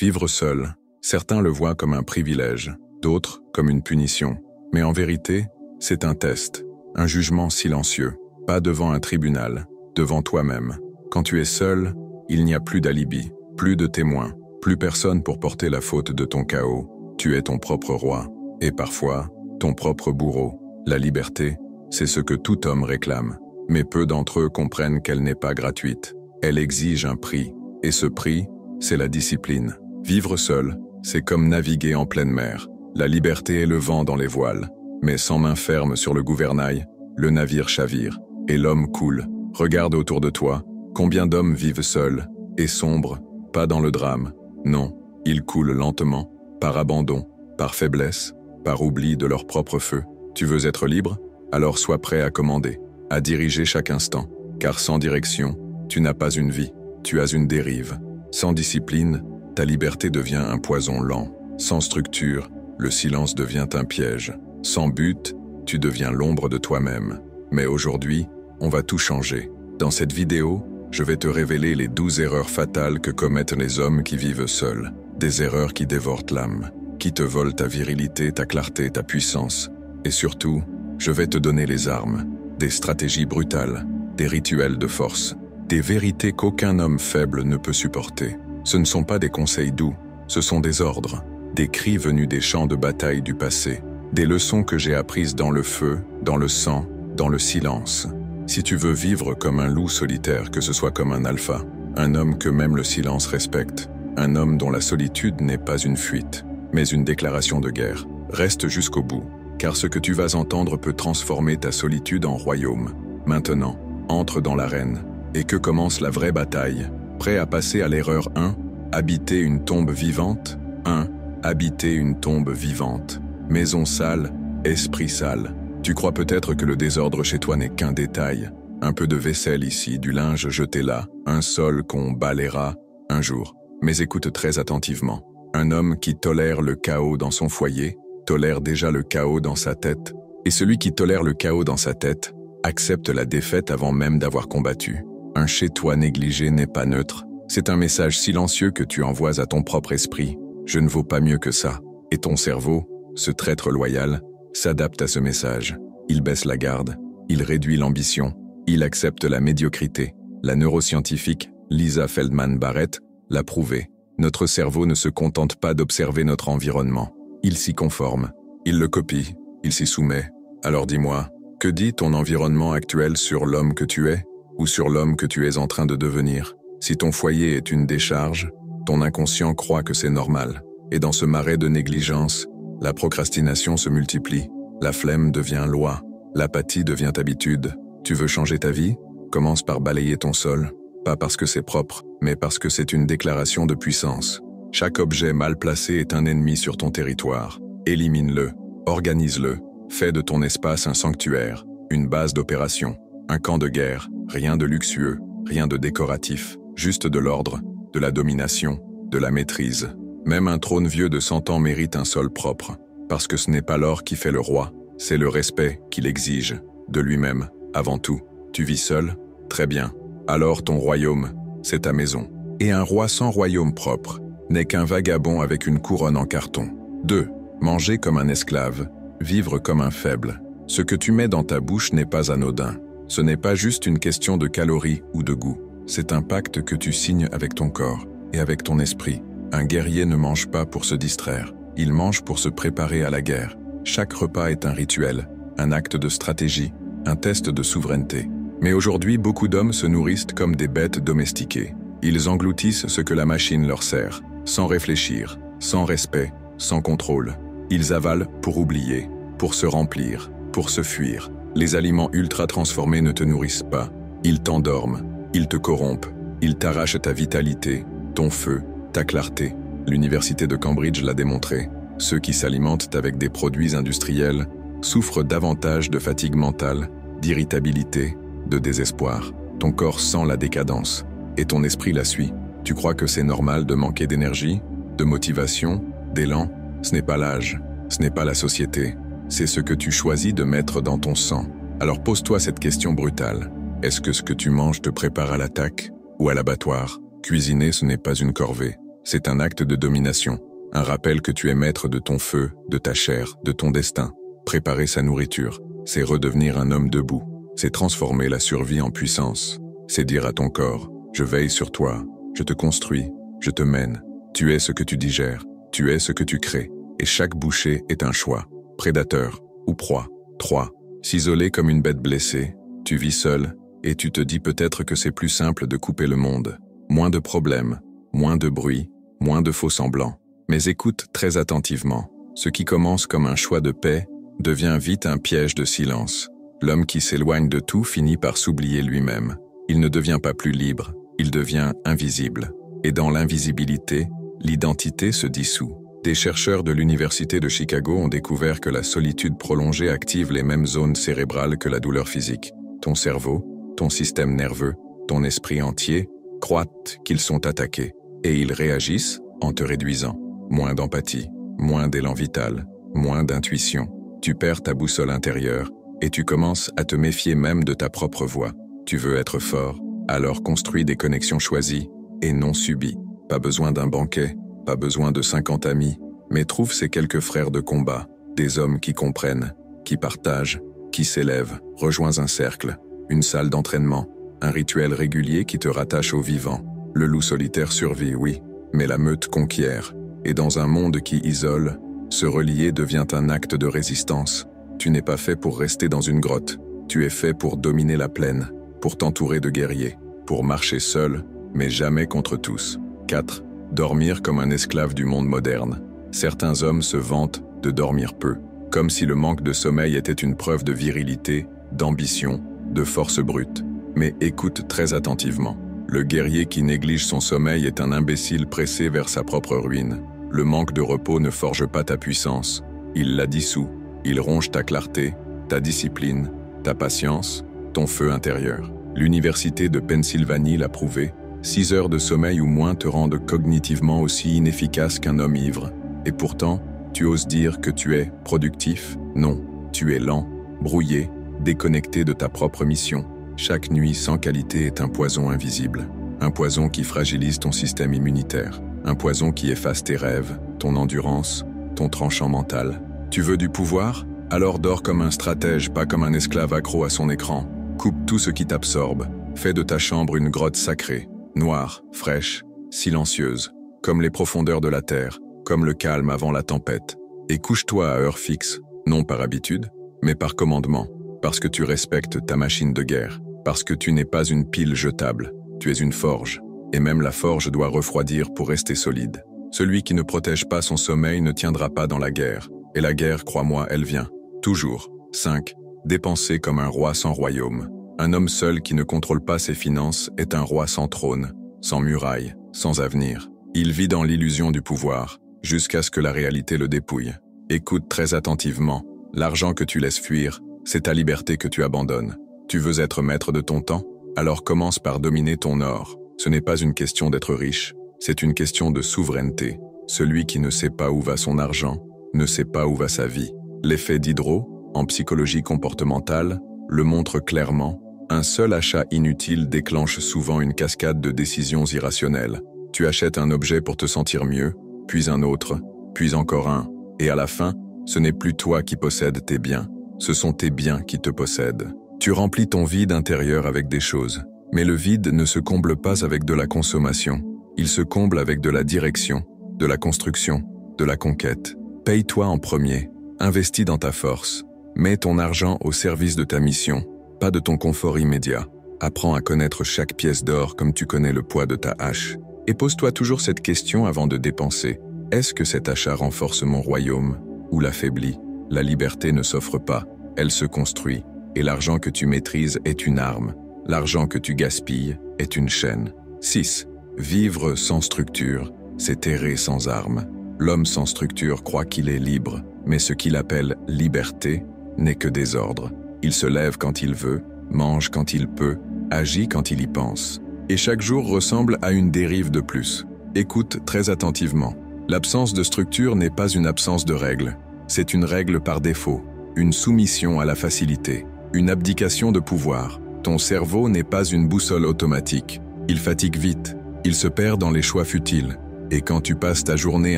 Vivre seul, certains le voient comme un privilège, d'autres comme une punition. Mais en vérité, c'est un test, un jugement silencieux, pas devant un tribunal, devant toi-même. Quand tu es seul, il n'y a plus d'alibi, plus de témoins, plus personne pour porter la faute de ton chaos. Tu es ton propre roi, et parfois, ton propre bourreau. La liberté, c'est ce que tout homme réclame. Mais peu d'entre eux comprennent qu'elle n'est pas gratuite. Elle exige un prix, et ce prix, c'est la discipline. Vivre seul, c'est comme naviguer en pleine mer. La liberté est le vent dans les voiles, mais sans main ferme sur le gouvernail, le navire chavire, et l'homme coule. Regarde autour de toi, combien d'hommes vivent seuls, et sombres, pas dans le drame. Non, ils coulent lentement, par abandon, par faiblesse, par oubli de leur propre feu. Tu veux être libre? Alors sois prêt à commander, à diriger chaque instant, car sans direction, tu n'as pas une vie, tu as une dérive. Sans discipline, ta liberté devient un poison lent. Sans structure, le silence devient un piège. Sans but, tu deviens l'ombre de toi-même. Mais aujourd'hui, on va tout changer. Dans cette vidéo, je vais te révéler les 12 erreurs fatales que commettent les hommes qui vivent seuls. Des erreurs qui dévorent l'âme, qui te volent ta virilité, ta clarté, ta puissance. Et surtout, je vais te donner les armes, des stratégies brutales, des rituels de force, des vérités qu'aucun homme faible ne peut supporter. Ce ne sont pas des conseils doux, ce sont des ordres, des cris venus des champs de bataille du passé, des leçons que j'ai apprises dans le feu, dans le sang, dans le silence. Si tu veux vivre comme un loup solitaire, que ce soit comme un alpha, un homme que même le silence respecte, un homme dont la solitude n'est pas une fuite, mais une déclaration de guerre, reste jusqu'au bout, car ce que tu vas entendre peut transformer ta solitude en royaume. Maintenant, entre dans l'arène, et que commence la vraie bataille. Prêt à passer à l'erreur 1, habiter une tombe vivante? 1. Habiter une tombe vivante. Maison sale, esprit sale. Tu crois peut-être que le désordre chez toi n'est qu'un détail. Un peu de vaisselle ici, du linge jeté là, un sol qu'on balayera un jour. Mais écoute très attentivement. Un homme qui tolère le chaos dans son foyer, tolère déjà le chaos dans sa tête. Et celui qui tolère le chaos dans sa tête, accepte la défaite avant même d'avoir combattu. Un chez-toi négligé n'est pas neutre. C'est un message silencieux que tu envoies à ton propre esprit. Je ne vaux pas mieux que ça. Et ton cerveau, ce traître loyal, s'adapte à ce message. Il baisse la garde, il réduit l'ambition, il accepte la médiocrité. La neuroscientifique Lisa Feldman Barrett l'a prouvé. Notre cerveau ne se contente pas d'observer notre environnement. Il s'y conforme, il le copie, il s'y soumet. Alors dis-moi, que dit ton environnement actuel sur l'homme que tu es, ou sur l'homme que tu es en train de devenir? Si ton foyer est une décharge, ton inconscient croit que c'est normal. Et dans ce marais de négligence, la procrastination se multiplie, la flemme devient loi, l'apathie devient habitude. Tu veux changer ta vie? Commence par balayer ton sol, pas parce que c'est propre, mais parce que c'est une déclaration de puissance. Chaque objet mal placé est un ennemi sur ton territoire. Élimine-le, organise-le, fais de ton espace un sanctuaire, une base d'opération, un camp de guerre, rien de luxueux, rien de décoratif, juste de l'ordre, de la domination, de la maîtrise. Même un trône vieux de 100 ans mérite un sol propre, parce que ce n'est pas l'or qui fait le roi, c'est le respect qu'il exige, de lui-même, avant tout. Tu vis seul? Très bien. Alors ton royaume, c'est ta maison. Et un roi sans royaume propre n'est qu'un vagabond avec une couronne en carton. 2. Manger comme un esclave, vivre comme un faible. Ce que tu mets dans ta bouche n'est pas anodin. Ce n'est pas juste une question de calories ou de goût. C'est un pacte que tu signes avec ton corps et avec ton esprit. Un guerrier ne mange pas pour se distraire. Il mange pour se préparer à la guerre. Chaque repas est un rituel, un acte de stratégie, un test de souveraineté. Mais aujourd'hui, beaucoup d'hommes se nourrissent comme des bêtes domestiquées. Ils engloutissent ce que la machine leur sert, sans réfléchir, sans respect, sans contrôle. Ils avalent pour oublier, pour se remplir, pour se fuir. Les aliments ultra transformés ne te nourrissent pas. Ils t'endorment, ils te corrompent, ils t'arrachent ta vitalité, ton feu, ta clarté. L'université de Cambridge l'a démontré. Ceux qui s'alimentent avec des produits industriels souffrent davantage de fatigue mentale, d'irritabilité, de désespoir. Ton corps sent la décadence, et ton esprit la suit. Tu crois que c'est normal de manquer d'énergie, de motivation, d'élan? Ce n'est pas l'âge, ce n'est pas la société, c'est ce que tu choisis de mettre dans ton sang. Alors pose-toi cette question brutale. Est-ce que ce que tu manges te prépare à l'attaque ou à l'abattoir? Cuisiner, ce n'est pas une corvée, c'est un acte de domination, un rappel que tu es maître de ton feu, de ta chair, de ton destin. Préparer sa nourriture, c'est redevenir un homme debout, c'est transformer la survie en puissance, c'est dire à ton corps, je veille sur toi, je te construis, je te mène, tu es ce que tu digères, tu es ce que tu crées, et chaque bouchée est un choix, prédateur ou proie. 3. S'isoler comme une bête blessée, tu vis seul, et tu te dis peut-être que c'est plus simple de couper le monde. Moins de problèmes, moins de bruit, moins de faux semblants. Mais écoute très attentivement. Ce qui commence comme un choix de paix devient vite un piège de silence. L'homme qui s'éloigne de tout finit par s'oublier lui-même. Il ne devient pas plus libre, il devient invisible. Et dans l'invisibilité, l'identité se dissout. Des chercheurs de l'Université de Chicago ont découvert que la solitude prolongée active les mêmes zones cérébrales que la douleur physique. Ton cerveau, ton système nerveux, ton esprit entier croient qu'ils sont attaqués. Et ils réagissent en te réduisant. Moins d'empathie, moins d'élan vital, moins d'intuition. Tu perds ta boussole intérieure et tu commences à te méfier même de ta propre voix. Tu veux être fort, alors construis des connexions choisies et non subies. Pas besoin d'un banquet, pas besoin de 50 amis, mais trouve ces quelques frères de combat, des hommes qui comprennent, qui partagent, qui s'élèvent. Rejoins un cercle, une salle d'entraînement, un rituel régulier qui te rattache au vivant. Le loup solitaire survit, oui, mais la meute conquiert. Et dans un monde qui isole, se relier devient un acte de résistance. Tu n'es pas fait pour rester dans une grotte, tu es fait pour dominer la plaine, pour t'entourer de guerriers, pour marcher seul, mais jamais contre tous. 4. Dormir comme un esclave du monde moderne. Certains hommes se vantent de dormir peu, comme si le manque de sommeil était une preuve de virilité, d'ambition, de force brute. Mais écoute très attentivement. Le guerrier qui néglige son sommeil est un imbécile pressé vers sa propre ruine. Le manque de repos ne forge pas ta puissance, il la dissout. Il ronge ta clarté, ta discipline, ta patience, ton feu intérieur. L'Université de Pennsylvanie l'a prouvé, 6 heures de sommeil ou moins te rendent cognitivement aussi inefficace qu'un homme ivre. Et pourtant, tu oses dire que tu es productif? Non, tu es lent, brouillé, déconnecté de ta propre mission. Chaque nuit sans qualité est un poison invisible. Un poison qui fragilise ton système immunitaire. Un poison qui efface tes rêves, ton endurance, ton tranchant mental. Tu veux du pouvoir? Alors dors comme un stratège, pas comme un esclave accro à son écran. Coupe tout ce qui t'absorbe. Fais de ta chambre une grotte sacrée, noire, fraîche, silencieuse, comme les profondeurs de la terre, comme le calme avant la tempête. Et couche-toi à heure fixe, non par habitude, mais par commandement, parce que tu respectes ta machine de guerre, parce que tu n'es pas une pile jetable, tu es une forge, et même la forge doit refroidir pour rester solide. Celui qui ne protège pas son sommeil ne tiendra pas dans la guerre. Et la guerre, crois-moi, elle vient. Toujours. 5. Dépenser comme un roi sans royaume. Un homme seul qui ne contrôle pas ses finances est un roi sans trône, sans muraille, sans avenir. Il vit dans l'illusion du pouvoir, jusqu'à ce que la réalité le dépouille. Écoute très attentivement. L'argent que tu laisses fuir, c'est ta liberté que tu abandonnes. Tu veux être maître de ton temps? Alors commence par dominer ton or. Ce n'est pas une question d'être riche, c'est une question de souveraineté. Celui qui ne sait pas où va son argent, ne sait pas où va sa vie. L'effet Diderot, en psychologie comportementale, le montre clairement. Un seul achat inutile déclenche souvent une cascade de décisions irrationnelles. Tu achètes un objet pour te sentir mieux, puis un autre, puis encore un, et à la fin, ce n'est plus toi qui possèdes tes biens, ce sont tes biens qui te possèdent. Tu remplis ton vide intérieur avec des choses, mais le vide ne se comble pas avec de la consommation, il se comble avec de la direction, de la construction, de la conquête. Paye-toi en premier, investis dans ta force, mets ton argent au service de ta mission, pas de ton confort immédiat. Apprends à connaître chaque pièce d'or comme tu connais le poids de ta hache. Et pose-toi toujours cette question avant de dépenser. Est-ce que cet achat renforce mon royaume ou l'affaiblit? La liberté ne s'offre pas, elle se construit. Et l'argent que tu maîtrises est une arme. L'argent que tu gaspilles est une chaîne. 6. Vivre sans structure, c'est errer sans armes. L'homme sans structure croit qu'il est libre, mais ce qu'il appelle liberté n'est que désordre. Il se lève quand il veut, mange quand il peut, agit quand il y pense. Et chaque jour ressemble à une dérive de plus. Écoute très attentivement. L'absence de structure n'est pas une absence de règles. C'est une règle par défaut, une soumission à la facilité, une abdication de pouvoir. Ton cerveau n'est pas une boussole automatique. Il fatigue vite, il se perd dans les choix futiles. Et quand tu passes ta journée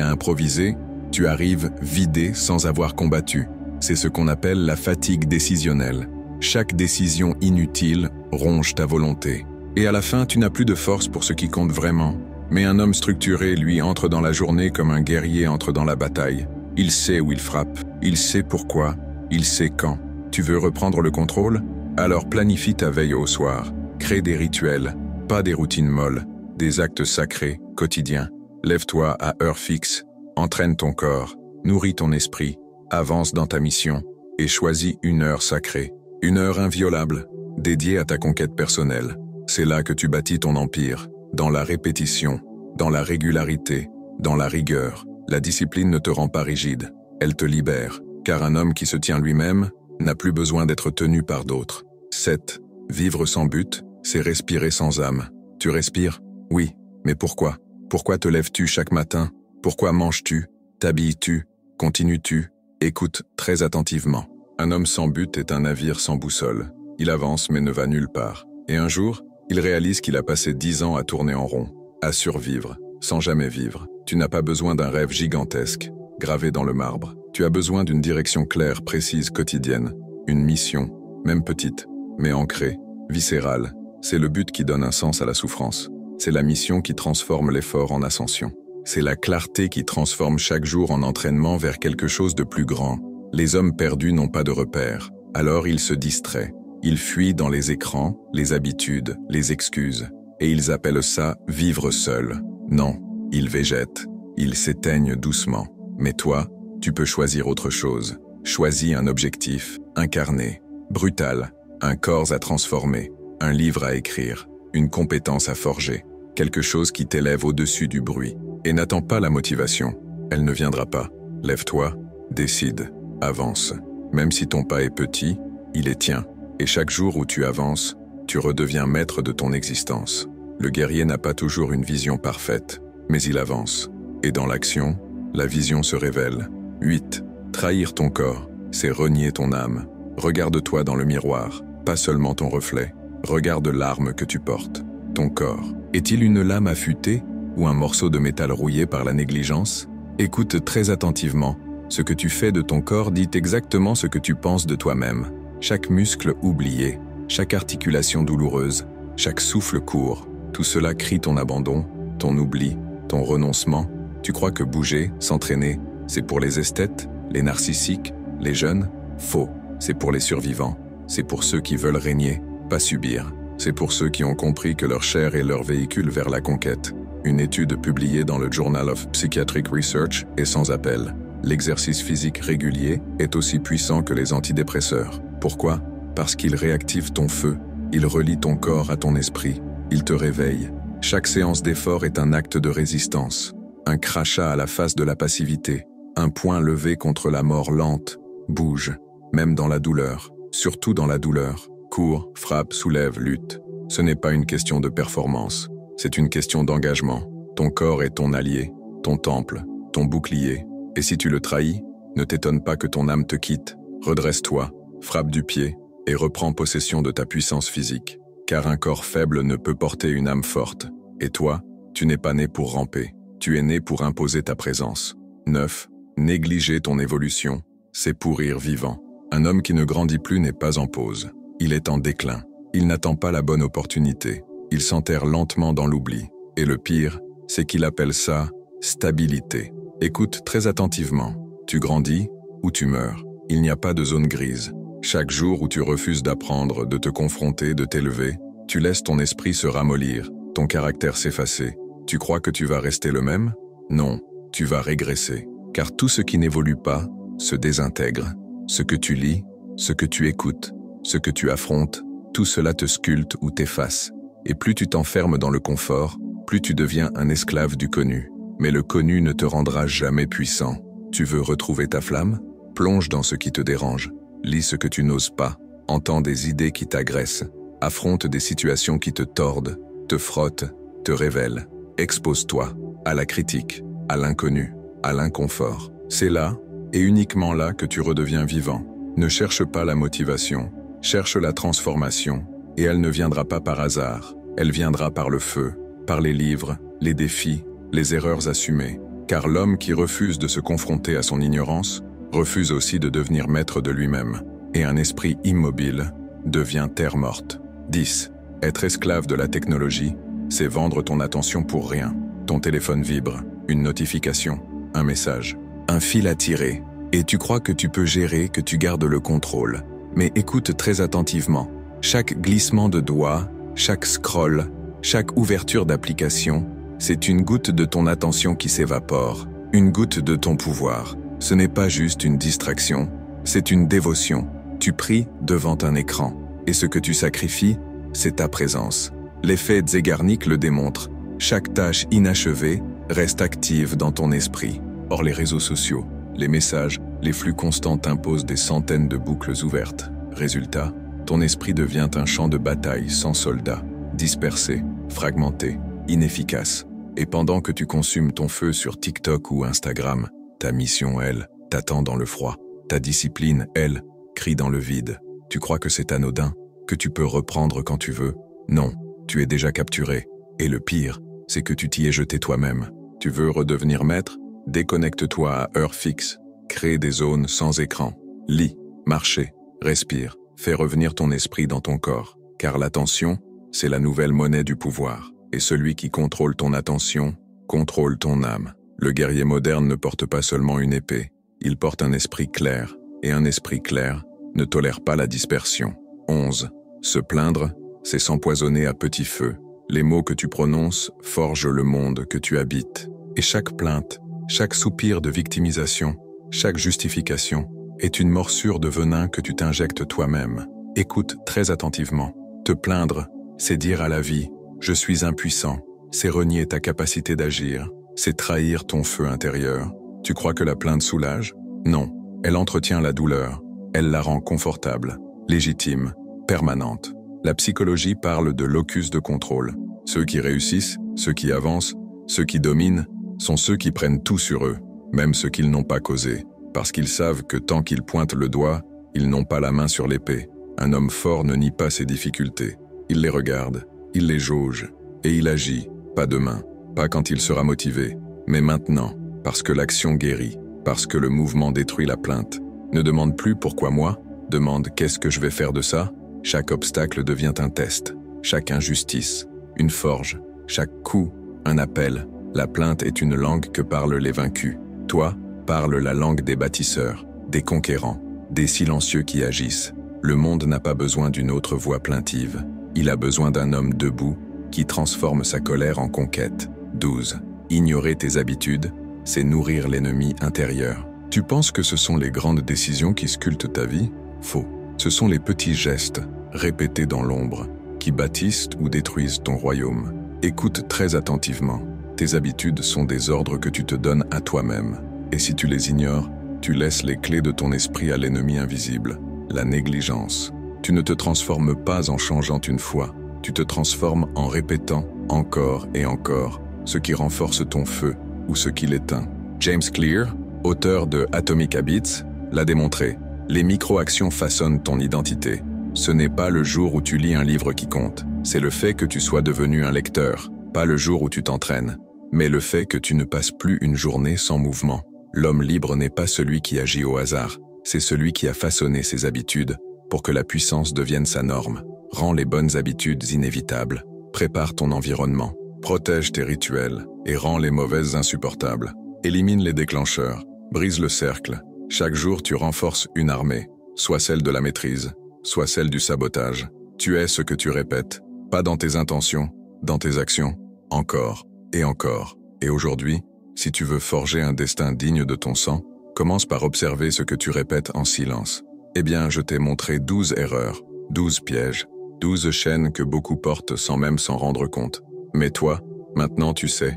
à improviser, tu arrives vidé sans avoir combattu. C'est ce qu'on appelle la fatigue décisionnelle. Chaque décision inutile ronge ta volonté. Et à la fin, tu n'as plus de force pour ce qui compte vraiment. Mais un homme structuré, lui, entre dans la journée comme un guerrier entre dans la bataille. Il sait où il frappe, il sait pourquoi, il sait quand. Tu veux reprendre le contrôle? Alors planifie ta veille au soir. Crée des rituels, pas des routines molles, des actes sacrés, quotidiens. Lève-toi à heure fixe, entraîne ton corps, nourris ton esprit, avance dans ta mission et choisis une heure sacrée, une heure inviolable, dédiée à ta conquête personnelle. C'est là que tu bâtis ton empire, dans la répétition, dans la régularité, dans la rigueur. La discipline ne te rend pas rigide, elle te libère, car un homme qui se tient lui-même n'a plus besoin d'être tenu par d'autres. 7. Vivre sans but, c'est respirer sans âme. Tu respires? Oui, mais pourquoi? Pourquoi te lèves-tu chaque matin? Pourquoi manges-tu? T'habilles-tu? Continues-tu? Écoute très attentivement. Un homme sans but est un navire sans boussole. Il avance mais ne va nulle part. Et un jour, il réalise qu'il a passé 10 ans à tourner en rond, à survivre, sans jamais vivre. Tu n'as pas besoin d'un rêve gigantesque, gravé dans le marbre. Tu as besoin d'une direction claire, précise, quotidienne. Une mission, même petite, mais ancrée, viscérale. C'est le but qui donne un sens à la souffrance. C'est la mission qui transforme l'effort en ascension. C'est la clarté qui transforme chaque jour en entraînement vers quelque chose de plus grand. Les hommes perdus n'ont pas de repères. Alors ils se distraient. Ils fuient dans les écrans, les habitudes, les excuses. Et ils appellent ça « vivre seul ». Non, ils végètent. Ils s'éteignent doucement. Mais toi, tu peux choisir autre chose. Choisis un objectif, incarné, brutal, un corps à transformer, un livre à écrire, une compétence à forger, quelque chose qui t'élève au-dessus du bruit. Et n'attends pas la motivation, elle ne viendra pas. Lève-toi, décide, avance. Même si ton pas est petit, il est tien. Et chaque jour où tu avances, tu redeviens maître de ton existence. Le guerrier n'a pas toujours une vision parfaite, mais il avance. Et dans l'action, la vision se révèle. 8. Trahir ton corps, c'est renier ton âme. Regarde-toi dans le miroir, pas seulement ton reflet. Regarde l'arme que tu portes, ton corps. Est-il une lame affûtée ou un morceau de métal rouillé par la négligence? Écoute très attentivement. Ce que tu fais de ton corps dit exactement ce que tu penses de toi-même. Chaque muscle oublié, chaque articulation douloureuse, chaque souffle court, tout cela crie ton abandon, ton oubli, ton renoncement. Tu crois que bouger, s'entraîner, c'est pour les esthètes, les narcissiques, les jeunes? Faux, c'est pour les survivants. C'est pour ceux qui veulent régner, pas subir. C'est pour ceux qui ont compris que leur chair est leur véhicule vers la conquête. Une étude publiée dans le Journal of Psychiatric Research est sans appel. L'exercice physique régulier est aussi puissant que les antidépresseurs. Pourquoi? Parce qu'il réactive ton feu, il relie ton corps à ton esprit, il te réveille. Chaque séance d'effort est un acte de résistance, un crachat à la face de la passivité, un poing levé contre la mort lente. Bouge, même dans la douleur, surtout dans la douleur. Cours, frappe, soulève, lutte. Ce n'est pas une question de performance, c'est une question d'engagement. Ton corps est ton allié, ton temple, ton bouclier. Et si tu le trahis, ne t'étonne pas que ton âme te quitte. Redresse-toi, frappe du pied et reprends possession de ta puissance physique. Car un corps faible ne peut porter une âme forte. Et toi, tu n'es pas né pour ramper, tu es né pour imposer ta présence. 9. Négliger ton évolution, c'est pourrir vivant. Un homme qui ne grandit plus n'est pas en pause. Il est en déclin. Il n'attend pas la bonne opportunité. Il s'enterre lentement dans l'oubli. Et le pire, c'est qu'il appelle ça stabilité. Écoute très attentivement. Tu grandis ou tu meurs. Il n'y a pas de zone grise. Chaque jour où tu refuses d'apprendre, de te confronter, de t'élever, tu laisses ton esprit se ramollir, ton caractère s'effacer. Tu crois que tu vas rester le même? Non, tu vas régresser. Car tout ce qui n'évolue pas se désintègre. Ce que tu lis, ce que tu écoutes, ce que tu affrontes, tout cela te sculpte ou t'efface. Et plus tu t'enfermes dans le confort, plus tu deviens un esclave du connu. Mais le connu ne te rendra jamais puissant. Tu veux retrouver ta flamme? Plonge dans ce qui te dérange. Lis ce que tu n'oses pas. Entends des idées qui t'agressent. Affronte des situations qui te tordent, te frottent, te révèlent. Expose-toi à la critique, à l'inconnu, à l'inconfort. C'est là, et uniquement là, que tu redeviens vivant. Ne cherche pas la motivation, cherche la transformation, et elle ne viendra pas par hasard. Elle viendra par le feu, par les livres, les défis, les erreurs assumées, car l'homme qui refuse de se confronter à son ignorance refuse aussi de devenir maître de lui-même, et un esprit immobile devient terre morte. 10. Être esclave de la technologie, c'est vendre ton attention pour rien. Ton téléphone vibre, une notification, un message, un fil à tirer, et tu crois que tu peux gérer, que tu gardes le contrôle. Mais écoute très attentivement. Chaque glissement de doigt, chaque scroll, chaque ouverture d'application, c'est une goutte de ton attention qui s'évapore, une goutte de ton pouvoir. Ce n'est pas juste une distraction, c'est une dévotion. Tu pries devant un écran, et ce que tu sacrifies, c'est ta présence. L'effet Zeigarnik le démontre. Chaque tâche inachevée reste active dans ton esprit. Or les réseaux sociaux, les messages, les flux constants t'imposent des centaines de boucles ouvertes. Résultat, ton esprit devient un champ de bataille sans soldats, dispersé, fragmenté, inefficace. Et pendant que tu consumes ton feu sur TikTok ou Instagram, ta mission, elle, t'attend dans le froid. Ta discipline, elle, crie dans le vide. Tu crois que c'est anodin, que tu peux reprendre quand tu veux? Non, tu es déjà capturé. Et le pire, c'est que tu t'y es jeté toi-même. Tu veux redevenir maître? Déconnecte-toi à heure fixe. Crée des zones sans écran. Lis, marcher, respire. Fais revenir ton esprit dans ton corps. Car l'attention, c'est la nouvelle monnaie du pouvoir. Et celui qui contrôle ton attention, contrôle ton âme. Le guerrier moderne ne porte pas seulement une épée. Il porte un esprit clair. Et un esprit clair ne tolère pas la dispersion. 11. Se plaindre, c'est s'empoisonner à petit feu. Les mots que tu prononces forgent le monde que tu habites. Et chaque plainte, chaque soupir de victimisation, chaque justification est une morsure de venin que tu t'injectes toi-même. Écoute très attentivement. Te plaindre, c'est dire à la vie « je suis impuissant ». C'est renier ta capacité d'agir. C'est trahir ton feu intérieur. Tu crois que la plainte soulage? Non. Elle entretient la douleur. Elle la rend confortable, légitime, permanente. La psychologie parle de locus de contrôle. Ceux qui réussissent, ceux qui avancent, ceux qui dominent, sont ceux qui prennent tout sur eux, même ceux qu'ils n'ont pas causé, parce qu'ils savent que tant qu'ils pointent le doigt, ils n'ont pas la main sur l'épée. Un homme fort ne nie pas ses difficultés. Il les regarde, il les jauge, et il agit, pas demain, pas quand il sera motivé, mais maintenant, parce que l'action guérit, parce que le mouvement détruit la plainte. Ne demande plus pourquoi moi, demande qu'est-ce que je vais faire de ça. Chaque obstacle devient un test, chaque injustice, une forge, chaque coup, un appel. La plainte est une langue que parlent les vaincus. Toi, parle la langue des bâtisseurs, des conquérants, des silencieux qui agissent. Le monde n'a pas besoin d'une autre voix plaintive. Il a besoin d'un homme debout qui transforme sa colère en conquête. 12. Ignorer tes habitudes, c'est nourrir l'ennemi intérieur. Tu penses que ce sont les grandes décisions qui sculptent ta vie? Faux. Ce sont les petits gestes, répétés dans l'ombre, qui bâtissent ou détruisent ton royaume. Écoute très attentivement. Tes habitudes sont des ordres que tu te donnes à toi-même. Et si tu les ignores, tu laisses les clés de ton esprit à l'ennemi invisible, la négligence. Tu ne te transformes pas en changeant une fois, tu te transformes en répétant encore et encore ce qui renforce ton feu ou ce qui l'éteint. James Clear, auteur de Atomic Habits, l'a démontré. Les micro-actions façonnent ton identité. Ce n'est pas le jour où tu lis un livre qui compte, c'est le fait que tu sois devenu un lecteur, pas le jour où tu t'entraînes, mais le fait que tu ne passes plus une journée sans mouvement. L'homme libre n'est pas celui qui agit au hasard, c'est celui qui a façonné ses habitudes pour que la puissance devienne sa norme. Rends les bonnes habitudes inévitables, prépare ton environnement, protège tes rituels et rends les mauvaises insupportables. Élimine les déclencheurs, brise le cercle. Chaque jour, tu renforces une armée, soit celle de la maîtrise, soit celle du sabotage. Tu es ce que tu répètes, pas dans tes intentions, dans tes actions, encore et encore. Et aujourd'hui, si tu veux forger un destin digne de ton sang, commence par observer ce que tu répètes en silence. Eh bien, je t'ai montré 12 erreurs, 12 pièges, 12 chaînes que beaucoup portent sans même s'en rendre compte. Mais toi, maintenant tu sais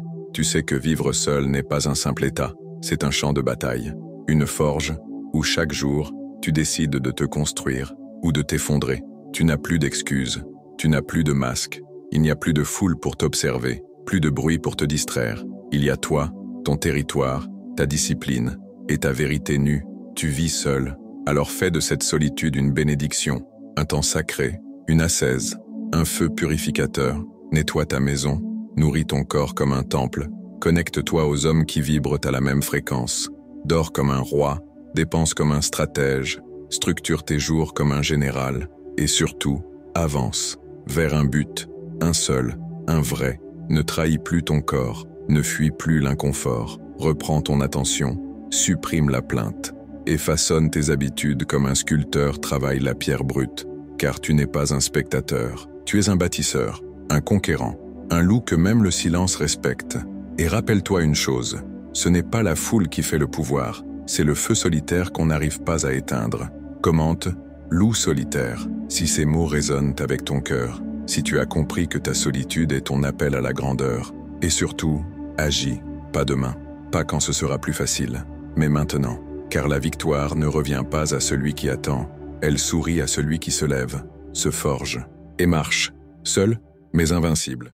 que vivre seul n'est pas un simple état, c'est un champ de bataille, une forge où chaque jour, tu décides de te construire ou de t'effondrer. Tu n'as plus d'excuses, tu n'as plus de masque, il n'y a plus de foule pour t'observer, plus de bruit pour te distraire. Il y a toi, ton territoire, ta discipline et ta vérité nue. Tu vis seul, alors fais de cette solitude une bénédiction, un temps sacré, une ascèse, un feu purificateur. Nettoie ta maison, nourris ton corps comme un temple, Connecte-toi aux hommes qui vibrent à la même fréquence. Dors comme un roi, dépense comme un stratège, structure tes jours comme un général, et surtout, avance, vers un but, un seul, un vrai. Ne trahis plus ton corps, ne fuis plus l'inconfort, reprends ton attention, supprime la plainte, et façonne tes habitudes comme un sculpteur travaille la pierre brute, car tu n'es pas un spectateur, tu es un bâtisseur, un conquérant, un loup que même le silence respecte. Et rappelle-toi une chose, ce n'est pas la foule qui fait le pouvoir, c'est le feu solitaire qu'on n'arrive pas à éteindre. Commente « loup solitaire » si ces mots résonnent avec ton cœur, si tu as compris que ta solitude est ton appel à la grandeur. Et surtout, agis, pas demain, pas quand ce sera plus facile, mais maintenant. Car la victoire ne revient pas à celui qui attend, elle sourit à celui qui se lève, se forge et marche, seul mais invincible.